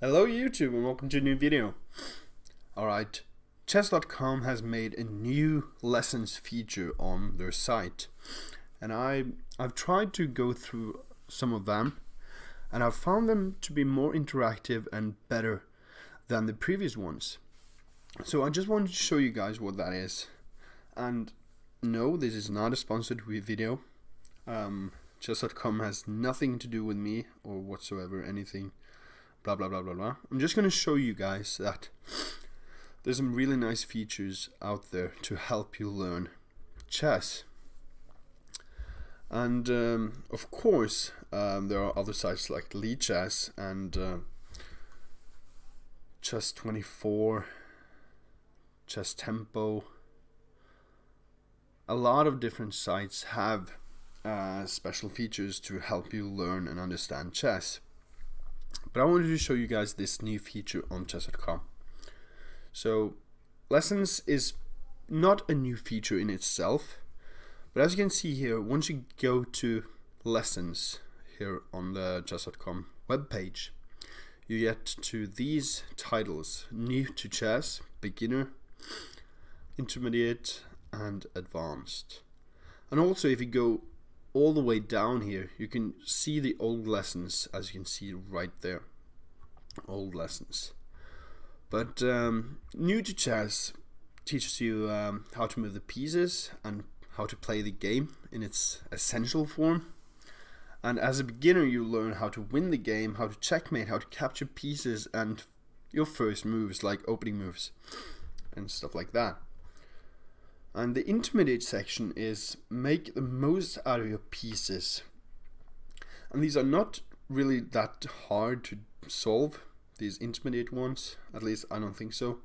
Hello YouTube and welcome to a new video. Alright, chess.com has made a new lessons feature on their site, and I've tried to go through some of them, and I've found them to be more interactive and better than the previous ones. So I just wanted to show you guys what that is. And no, this is not a sponsored video. Chess.com has nothing to do with me or whatsoever, anything blah blah blah blah blah. I'm just going to show you guys that there's some really nice features out there to help you learn chess. And of course there are other sites like Lichess and Chess24, Chess Tempo. A lot of different sites have special features to help you learn and understand chess. But I wanted to show you guys this new feature on chess.com. So lessons is not a new feature in itself, but as you can see here, once you go to lessons here on the chess.com webpage, you get to these titles: new to chess, beginner, intermediate, and advanced. And also if you go all the way down here, you can see the old lessons, as you can see right there. Old lessons. But new to chess teaches you how to move the pieces and how to play the game in its essential form. And as a beginner, you learn how to win the game, how to checkmate, how to capture pieces, and your first moves, like opening moves and stuff like that. And the intermediate section is make the most out of your pieces. And these are not really that hard to solve, these intermediate ones, at least I don't think so.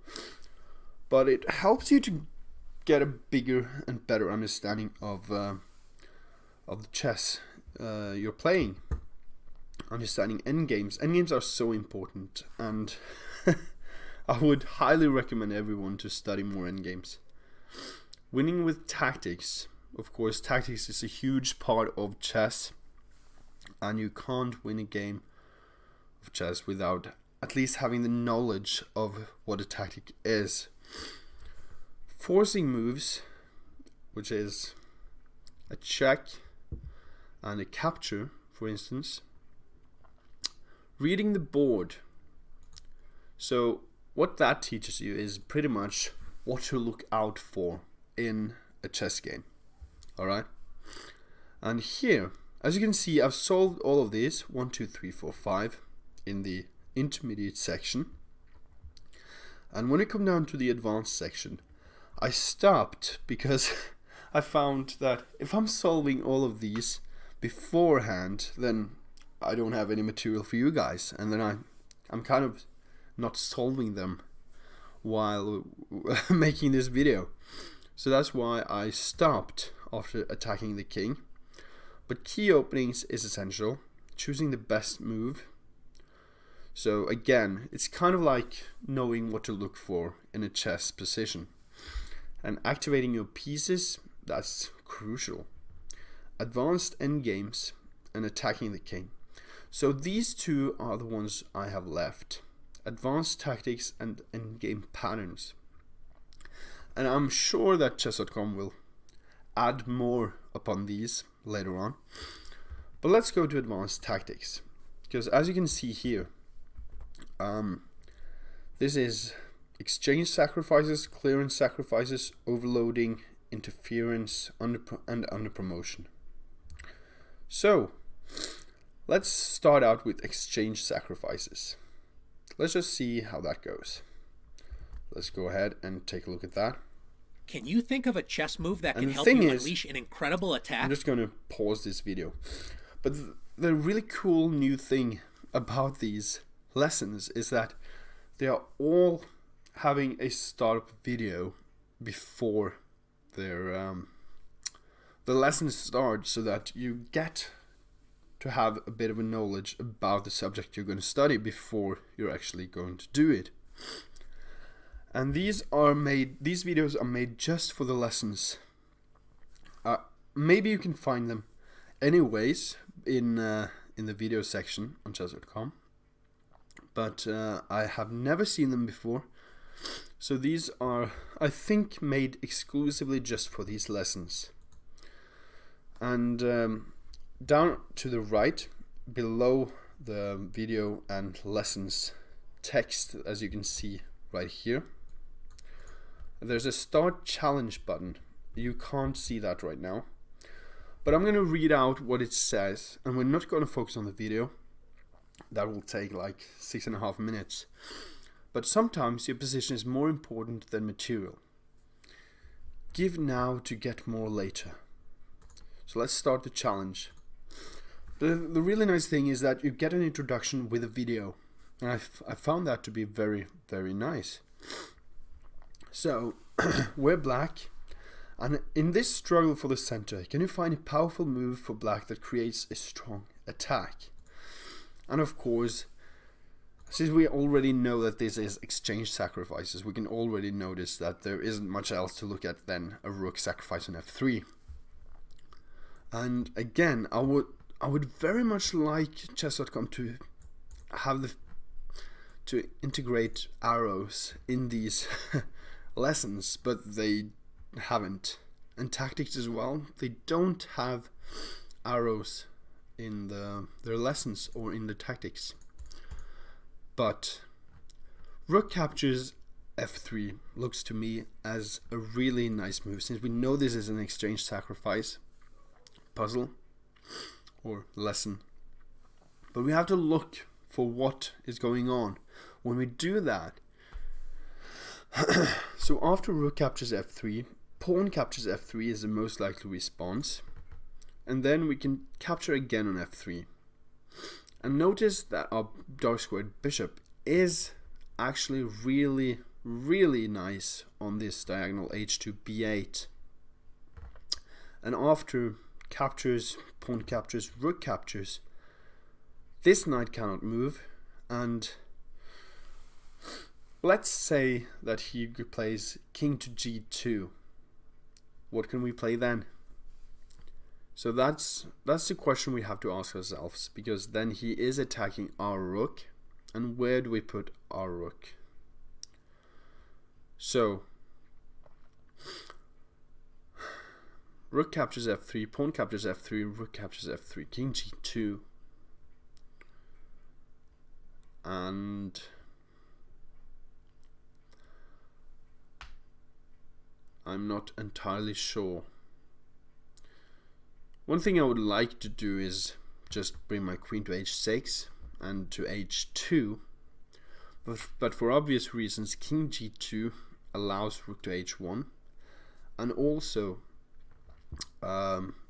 But it helps you to get a bigger and better understanding of the chess you're playing. Understanding endgames. Endgames are so important, and I would highly recommend everyone to study more endgames. Winning with tactics. Of course, tactics is a huge part of chess, and you can't win a game of chess without at least having the knowledge of what a tactic is. Forcing moves, which is a check and a capture, for instance. Reading the board. So what that teaches you is pretty much what to look out for in a chess game. Alright, and here, as you can see, I've solved all of these 1, 2, 3, 4, 5 in the intermediate section, and when it come down to the advanced section, I stopped because I found that if I'm solving all of these beforehand, then I don't have any material for you guys, and then I'm kind of not solving them while making this video. So that's why I stopped after attacking the king. But key openings is essential. Choosing the best move. So again, it's kind of like knowing what to look for in a chess position. And activating your pieces, that's crucial. Advanced endgames and attacking the king. So these two are the ones I have left. Advanced tactics and endgame patterns. And I'm sure that chess.com will add more upon these later on. But let's go to advanced tactics. Because as you can see here, this is exchange sacrifices, clearance sacrifices, overloading, interference, under promotion. So, let's start out with exchange sacrifices. Let's just see how that goes. Let's go ahead and take a look at that. Can you think of a chess move that can help you unleash an incredible attack? I'm just going to pause this video. But the really cool new thing about these lessons is that they are all having a startup video before their the lessons start, so that you get to have a bit of a knowledge about the subject you're going to study before you're actually going to do it. And these videos are made just for the lessons. Maybe you can find them anyways in the video section on chess.com. but I have never seen them before. So these are, I think, made exclusively just for these lessons. And down to the right, below the video and lessons text, as you can see right here, there's a start challenge button. You can't see that right now, but I'm going to read out what it says, and we're not going to focus on the video. That will take like 6.5 minutes. But sometimes your position is more important than material. Give now to get more later. So let's start the challenge. The really nice thing is that you get an introduction with a video, and I found that to be very, very nice. So we're black, and in this struggle for the center, can you find a powerful move for black that creates a strong attack? And of course, since we already know that this is exchange sacrifices, we can already notice that there isn't much else to look at than a rook sacrifice on f3. And again, I would very much like chess.com to have to integrate arrows in these lessons, but they haven't. And tactics as well, they don't have arrows in their lessons or in the tactics. But rook captures f3 looks to me as a really nice move, since we know this is an exchange sacrifice puzzle or lesson. But we have to look for what is going on when we do that. So after rook captures f3, pawn captures f3 is the most likely response, and then we can capture again on f3. And notice that our dark squared bishop is actually really, really nice on this diagonal h2 b8. And after captures, pawn captures, rook captures, this knight cannot move, and let's say that he plays king to g2. What can we play then? So that's the question we have to ask ourselves, because then he is attacking our rook, and where do we put our rook? So rook captures f3, pawn captures f3, rook captures f3, king g2, and I'm not entirely sure. One thing I would like to do is just bring my queen to h6 and to h2, but for obvious reasons king g2 allows rook to h1, and also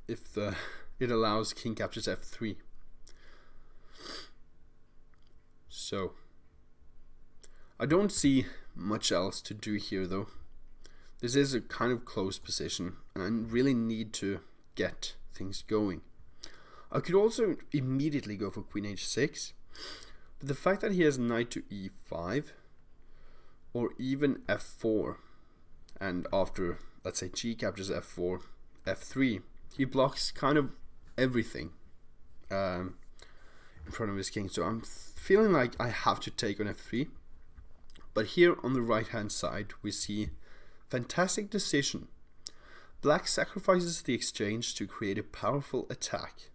it allows king captures f3. So I don't see much else to do here though. This is a kind of close position, and I really need to get things going. I could also immediately go for queen h6, but the fact that he has knight to e5 or even f4, and after, let's say, g captures f4, f3, he blocks kind of everything in front of his king. So I'm feeling like I have to take on f3. But here on the right hand side we see fantastic decision. Black sacrifices the exchange to create a powerful attack.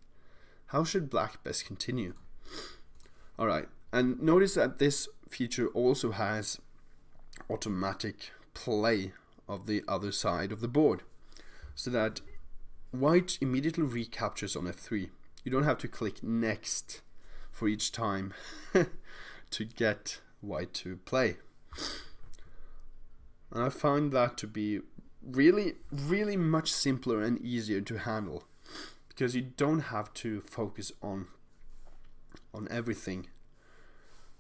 How should black best continue? Alright, and notice that this feature also has automatic play of the other side of the board, so that white immediately recaptures on f3. You don't have to click next for each time to get white to play. And I find that to be really, really much simpler and easier to handle, because you don't have to focus on everything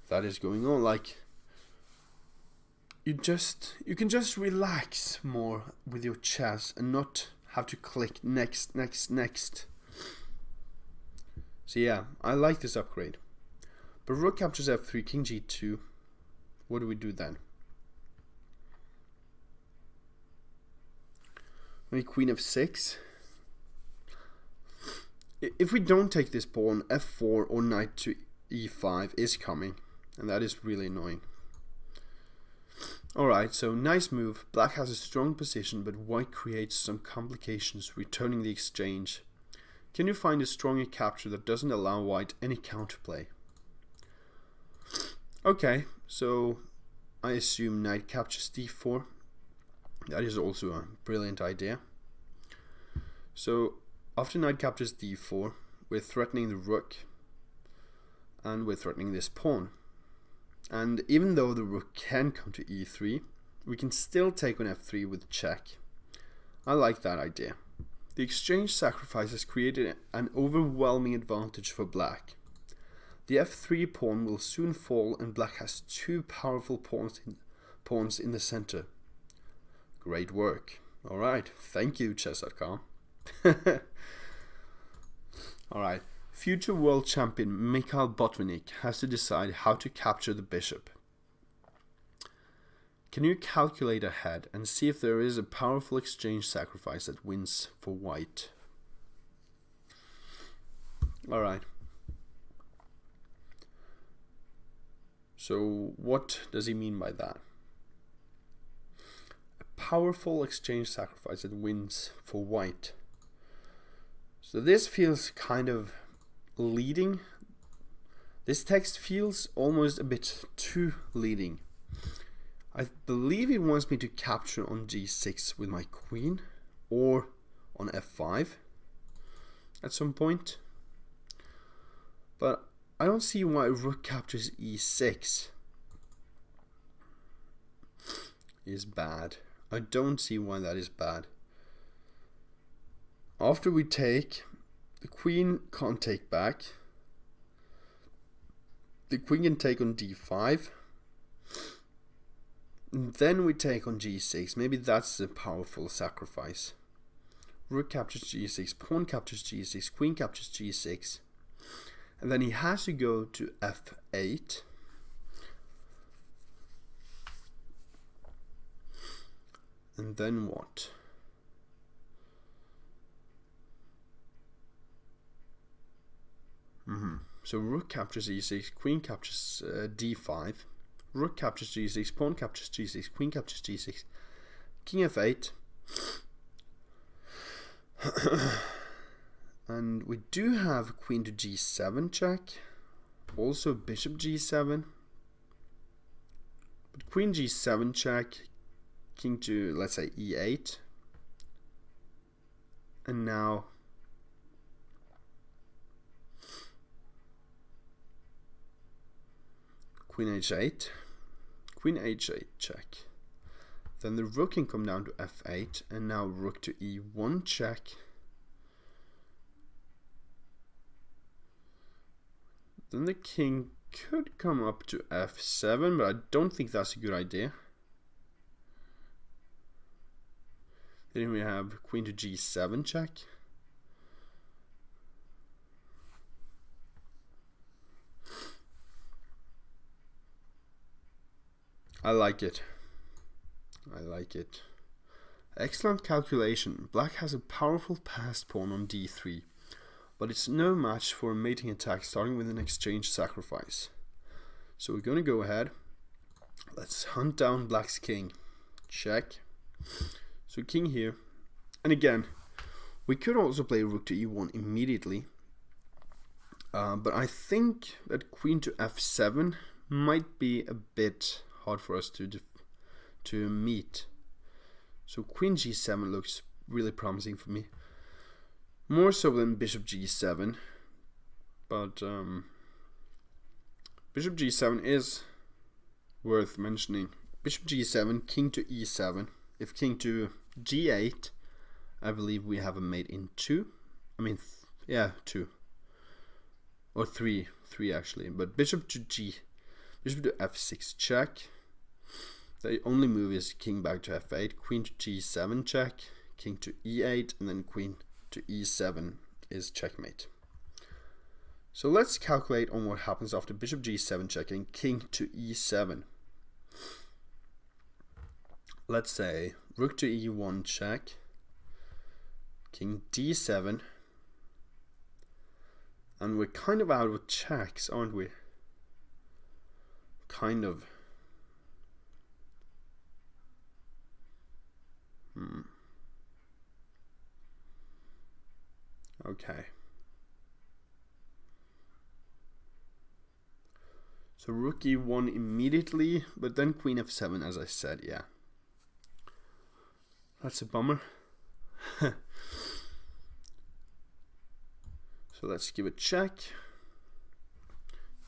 that is going on. Like you can just relax more with your chess and not have to click next. So yeah, I like this upgrade. But rook captures f3, king g2. What do we do then? Maybe queen f6. If we don't take this pawn, f4 or knight to e5 is coming. and that is really annoying. Alright, so nice move. Black has a strong position, but white creates some complications returning the exchange. Can you find a stronger capture that doesn't allow white any counterplay? Okay, so I assume knight captures d4. That is also a brilliant idea. So after knight captures d4, we're threatening the rook, and we're threatening this pawn. And even though the rook can come to e3, we can still take on f3 with check. I like that idea. The exchange sacrifice has created an overwhelming advantage for black. The f3 pawn will soon fall, and black has two powerful pawns in the center. Great work. Alright, thank you, chess.com. Alright, future world champion Mikhail Botvinnik has to decide how to capture the bishop. Can you calculate ahead and see if there is a powerful exchange sacrifice that wins for white? Alright. So what does he mean by that? A powerful exchange sacrifice that wins for white. So this feels kind of leading. This text feels almost a bit too leading. I believe he wants me to capture on g6 with my queen, or on f5 at some point. But I don't see why rook captures e6 is bad. I don't see why that is bad. After we take, the queen can't take back. The queen can take on d5. And then we take on g6. Maybe that's a powerful sacrifice. Rook captures g6, pawn captures g6, queen captures g6. And then he has to go to f8. And then what? So rook captures e6, queen captures d5. Rook captures g6, pawn captures g6, queen captures g6, king f8. And we do have queen to g7 check, also bishop g7, but queen g7 check, king to, let's say, e8, and now queen h8, queen h8 check. Then the rook can come down to f8, and now rook to e1 check. Then the king could come up to f7, but I don't think that's a good idea. Then we have queen to g7 check. I like it. I like it. Excellent calculation. Black has a powerful passed pawn on d3, but it's no match for a mating attack starting with an exchange sacrifice. So we're going to go ahead. Let's hunt down black's king. Check. So king here. And again, we could also play rook to e1 immediately. But I think that queen to f7 might be a bit hard for us to meet. So queen g7 looks really promising for me. More so than bishop g7. But bishop g7 is worth mentioning. Bishop g7, king to e7. If king to g8, I believe we have a mate in 2. I mean, yeah, 2. Or 3 actually. But bishop to f6 check. The only move is king back to f8, queen to g7 check, king to e8, and then queen to e7 is checkmate. So let's calculate on what happens after bishop g7 check and king to e7. Let's say rook to e1 check, king d7, and we're kind of out of checks, aren't we? kind of. Okay. So rook e1 immediately, but then queen f7, as I said, yeah. That's a bummer. So let's give a check.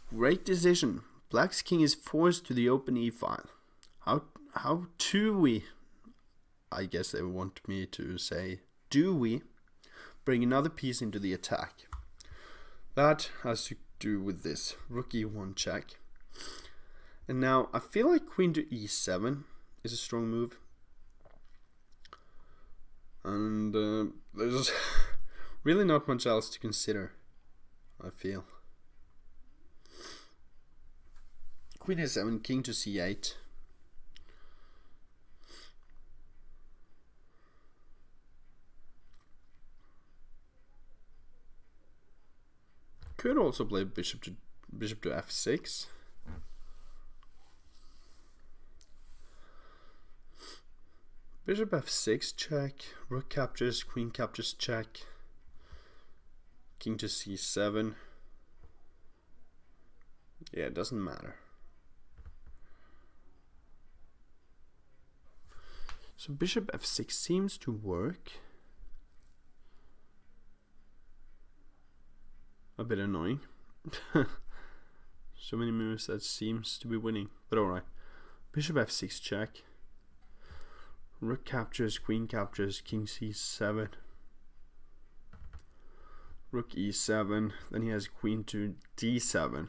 Great decision. Black's king is forced to the open e file. How do we, I guess they want me to say, do we bring another piece into the attack? That has to do with this rook e1 check. And now I feel like queen to e7 is a strong move. And there's really not much else to consider, I feel. Queen a7, king to c8. Could also play bishop to f6. Bishop f6 check, rook captures, queen captures check, king to c7. Yeah, it doesn't matter. So bishop f6 seems to work. A bit annoying. So many moves that seems to be winning, but alright. Bishop f6 check. Rook captures, queen captures, king c7. Rook e7, then he has queen to d7.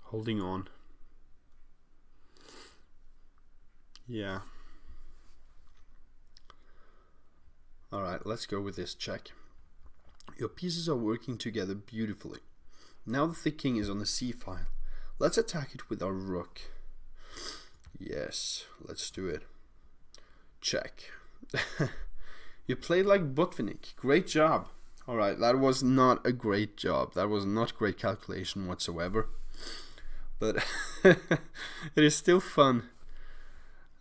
Holding on. Yeah. Alright, let's go with this check. Your pieces are working together beautifully. Now that the king is on the c-file, let's attack it with our rook. Yes, let's do it. Check. You played like Botvinnik. Great job. Alright, that was not a great job. That was not great calculation whatsoever. But it is still fun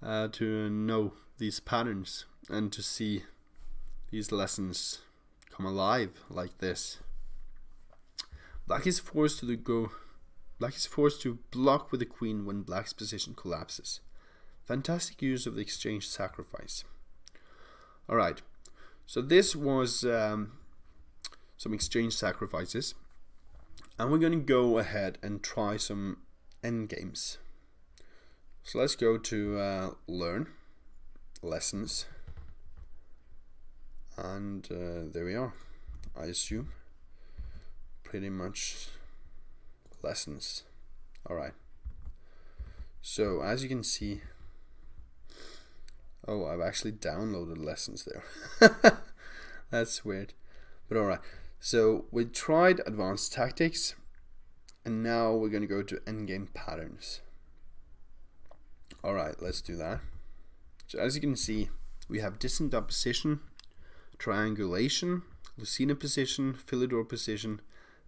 to know these patterns and to see these lessons come alive like this. Black is forced to block with the queen when black's position collapses. Fantastic use of the exchange sacrifice. Alright, so this was some exchange sacrifices, and we're going to go ahead and try some endgames. So let's go to learn lessons, and there we are. I assume pretty much lessons. Alright, so as you can see, oh, I've actually downloaded lessons there. That's weird, but alright. So we tried advanced tactics, and now we're going to go to endgame patterns. Alright, let's do that. So as you can see, we have distant opposition, triangulation, Lucena position, Philidor position,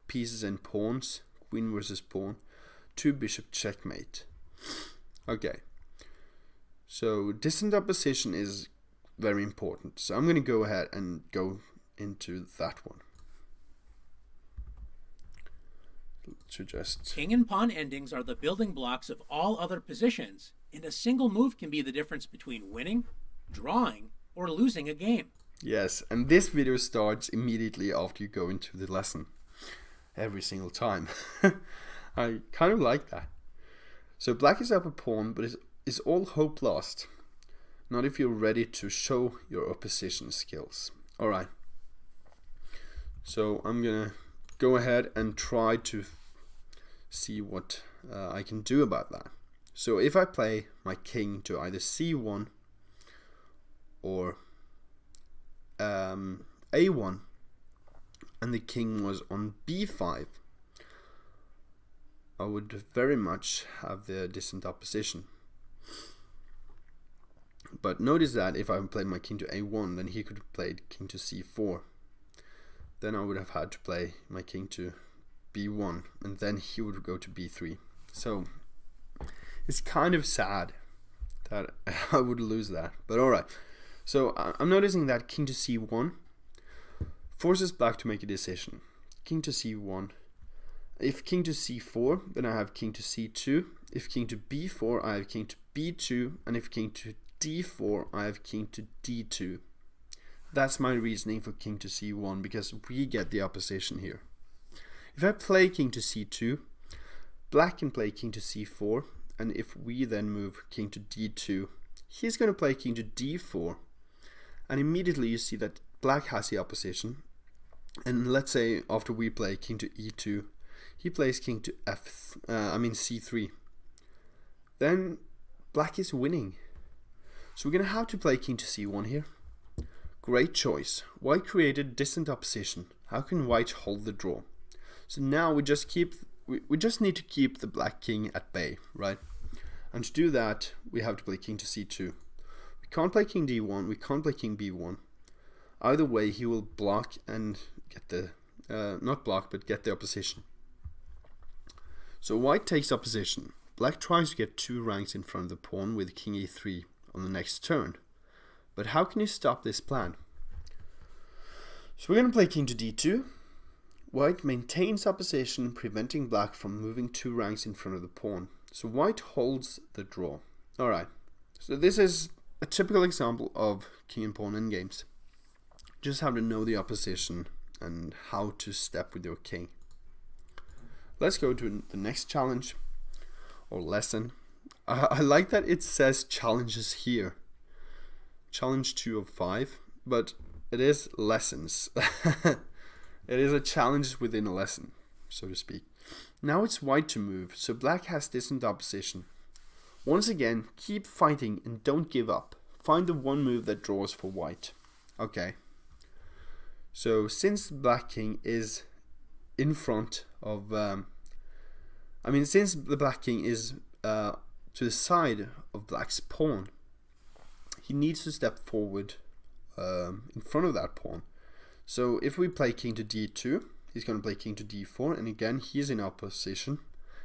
pieces and pawns, queen versus pawn, 2 bishop checkmate. Okay, so distant opposition is very important, so I'm going to go ahead and go into that one. To just king and pawn endings are the building blocks of all other positions, and a single move can be the difference between winning, drawing, or losing a game. Yes, and this video starts immediately after you go into the lesson. Every single time. I kind of like that. So black is up a pawn, but is all hope lost? Not if you're ready to show your opposition skills. Alright. So I'm gonna go ahead and try to see what I can do about that. So if I play my king to either c1 or a1, and the king was on b5, I would very much have the distant opposition. But notice that if I played my king to a1, then he could have played king to c4. Then I would have had to play my king to b1, and then he would go to b3. So It's kind of sad that I would lose that, but alright. So I'm noticing that king to c1 forces black to make a decision. King to c1. If king to c4, then I have king to c2. If king to b4, I have king to b2. And if king to d4, I have king to d2. That's my reasoning for king to c1, because we get the opposition here. If I play king to c2, black can play king to c4, and if we then move king to d2, he's going to play king to d4, and immediately you see that black has the opposition. And let's say after we play king to e2, he plays king to c3. Then black is winning. So we're going to have to play king to c1 here. Great choice. White created distant opposition. How can white hold the draw? So now we just need to keep the black king at bay, right? And to do that, we have to play king to c2. We can't play king d1, we can't play king b1. Either way, he will block and get the, not block, but get the opposition. So white takes opposition. Black tries to get 2 ranks in front of the pawn with king e3 on the next turn. But how can you stop this plan? So we're going to play king to d2. White maintains opposition, preventing black from moving 2 ranks in front of the pawn. So white holds the draw. Alright, so this is a typical example of king and pawn endgames. Just have to know the opposition and how to step with your king. Let's go to the next challenge or lesson. I like that it says challenges here. Challenge 2 of 5, but it is lessons. It is a challenge within a lesson, so to speak. Now it's white to move, so black has distant opposition. Once again, keep fighting and don't give up. Find the one move that draws for white. Okay. So since black king is in front of, since the black king is to the side of black's pawn, he needs to step forward in front of that pawn. So if we play king to d2, he's going to play king to d4, and again he's in opposition.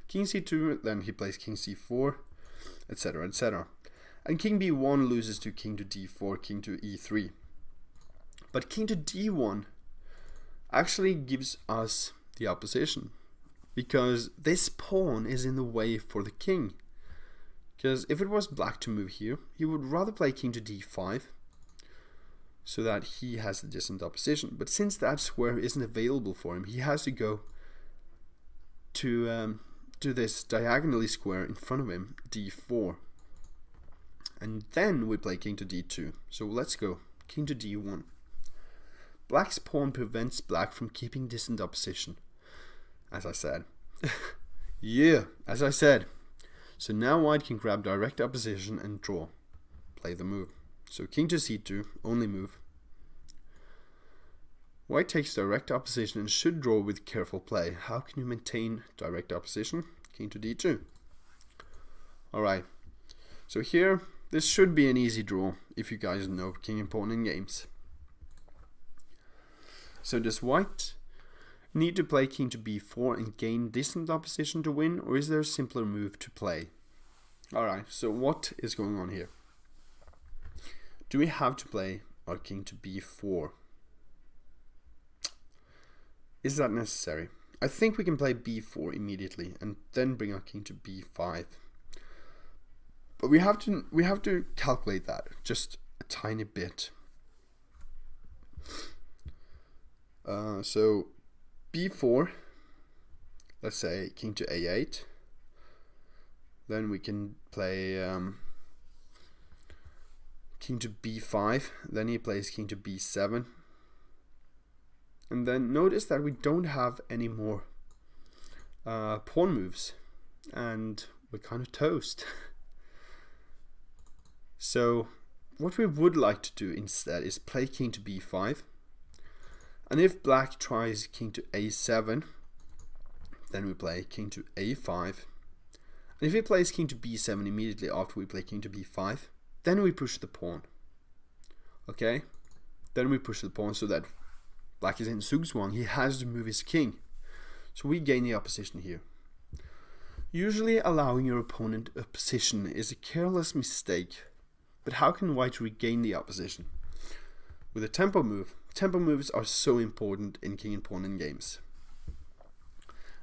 King c2, then he plays king c4, etc, etc. And king b1 loses to king to d4, king to e3. But king to d1 actually gives us the opposition, because this pawn is in the way for the king. Because if it was black to move here, he would rather play king to d5, so that he has the distant opposition. But since that square isn't available for him, he has to go to this diagonally square in front of him, d4. And then we play king to d2. So let's go. King to d1. Black's pawn prevents black from keeping distant opposition, as I said. Yeah, as I said. So now white can grab direct opposition and draw. Play the move. So king to c2, only move. White takes direct opposition and should draw with careful play. How can you maintain direct opposition? King to d2. Alright, so here, this should be an easy draw if you guys know king and pawn in games. So does white need to play king to b4 and gain distant opposition to win, or is there a simpler move to play? Alright, so what is going on here? Do we have to play our king to b4? Is that necessary? I think we can play b4 immediately and then bring our king to b5. But we have to calculate that just a tiny bit. So b4, let's say king to a8. Then we can play king to b5, then he plays king to b7. And then notice that we don't have any more pawn moves, and we're kind of toast. So what we would like to do instead is play king to b5, and if black tries king to a7, then we play king to a5, and if he plays king to b7 immediately after we play king to b5, then we push the pawn. Okay, then we push the pawn so that black is in Zugzwang. He has to move his king, so we gain the opposition here. Usually allowing your opponent a position is a careless mistake, but how can white regain the opposition? With a tempo move. Tempo moves are so important in king and pawn endgames.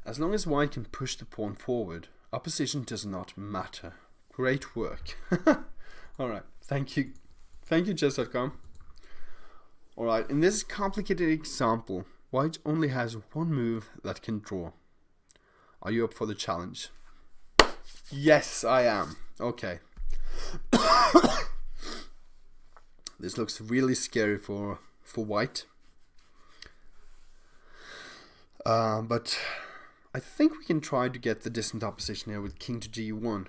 As long as white can push the pawn forward, opposition does not matter. Great work. Alright, thank you. Thank you, chess.com. Alright, in this complicated example, white only has one move that can draw. Are you up for the challenge? Yes, I am. Okay. This looks really scary for white. But I think we can try to get the distant opposition here with king to g1.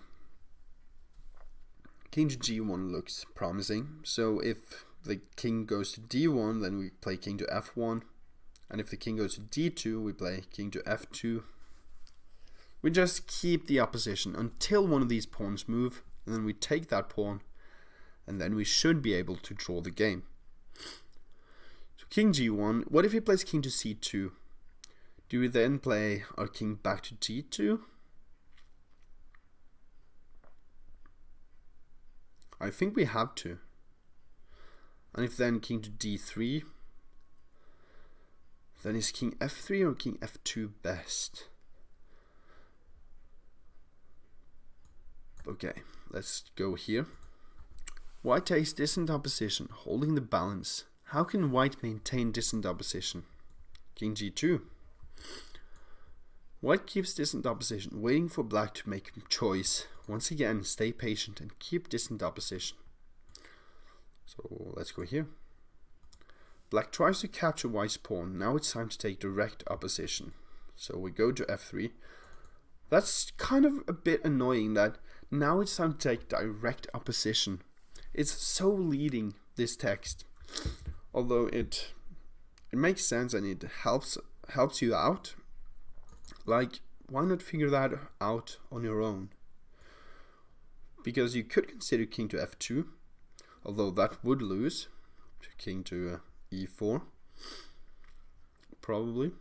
King to g1 looks promising. So if the king goes to d1, then we play king to f1. And if the king goes to d2, we play king to f2. We just keep the opposition until one of these pawns move, and then we take that pawn, and then we should be able to draw the game. So king g1, what if he plays king to c2? Do we then play our king back to g2? I think we have to. And if then king to d3, then is king f3 or king f2 best? Okay, let's go here. White takes distant opposition, holding the balance. How can white maintain distant opposition? King g2. White keeps distant opposition, waiting for black to make a choice. Once again, stay patient and keep distant opposition. So let's go here. Black tries to capture white's pawn. Now it's time to take direct opposition. So we go to f3. That's kind of a bit annoying that now it's time to take direct opposition. It's so leading, this text. Although it makes sense and it helps you out. Like, why not figure that out on your own? Because you could consider king to f2, although that would lose to king to e4, probably.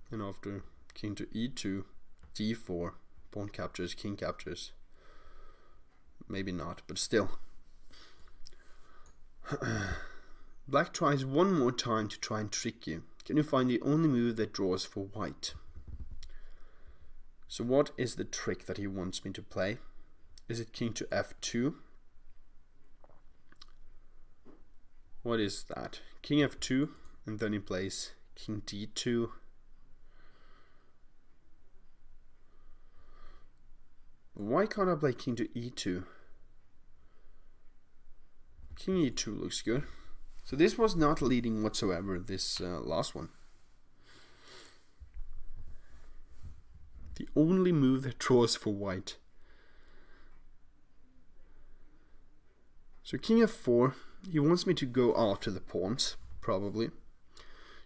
And after king to e2, d4, pawn captures, king captures. Maybe not, but still. Black tries one more time to try and trick you. Can you find the only move that draws for white? So what is the trick that he wants me to play? Is it king to f2? What is that? King f2, and then he plays king d2. Why can't I play king to e2? King e2 looks good. So this was not leading whatsoever, this last one. The only move that draws for white. So king f4, he wants me to go after the pawns, probably.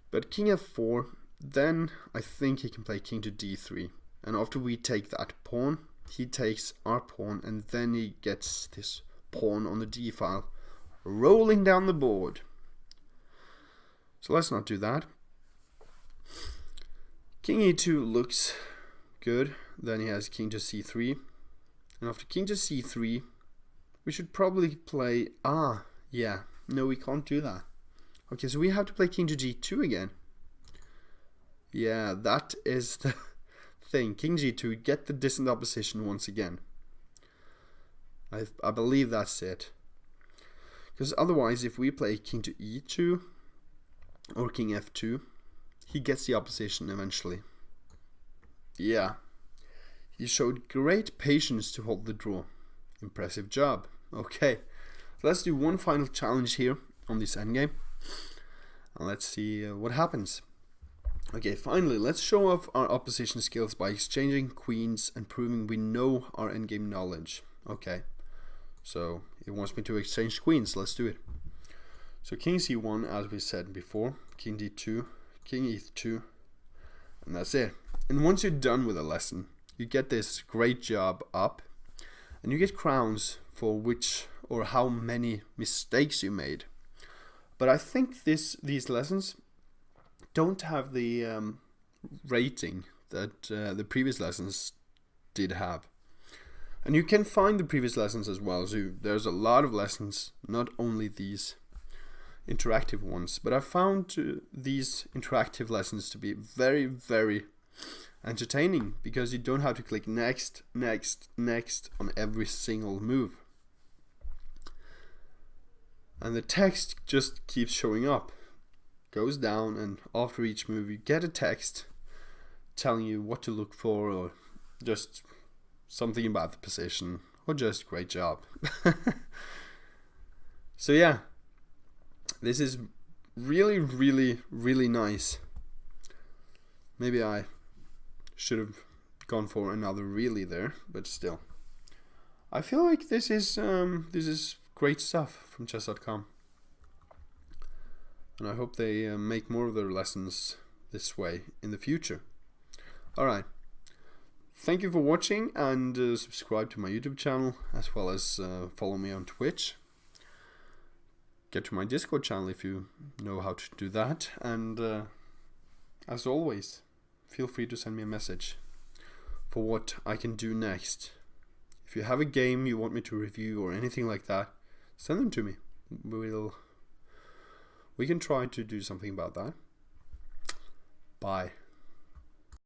But king f4, then I think he can play king to d3. And after we take that pawn, he takes our pawn, and then he gets this pawn on the d file rolling down the board. So let's not do that. King e2 looks good. Then he has king to c3. And after king to c3, we should probably play... yeah. No, we can't do that. Okay, so we have to play king to g2 again. Yeah, that is the thing. King g2, get the distant opposition once again. I believe that's it. Because otherwise, if we play king to e2 or king f2, he gets the opposition eventually. Yeah. He showed great patience to hold the draw. Impressive job. Okay. So let's do one final challenge here on this endgame. And let's see what happens. Okay, finally, let's show off our opposition skills by exchanging queens and proving we know our endgame knowledge. Okay. So it wants me to exchange queens. Let's do it. So king c1, as we said before, king d2, king e2, and that's it. And once you're done with a lesson, you get this great job up, and you get crowns for which or how many mistakes you made. But I think these lessons don't have the rating that the previous lessons did have. And you can find the previous lessons as well. So there's a lot of lessons, not only these interactive ones, but I found these interactive lessons to be very, very entertaining, because you don't have to click next, next, next on every single move. And the text just keeps showing up, goes down, and after each move you get a text telling you what to look for, or just something about the position, or just great job. So yeah, this is really, really, really nice. Maybe I should have gone for another really there, but still, I feel like this is great stuff from chess.com, and I hope they make more of their lessons this way in the future. Alright, thank you for watching, and subscribe to my YouTube channel, as well as follow me on Twitch. Get to my Discord channel if you know how to do that, and as always, feel free to send me a message for what I can do next. If you have a game you want me to review or anything like that, send them to me. We can try to do something about that. Bye.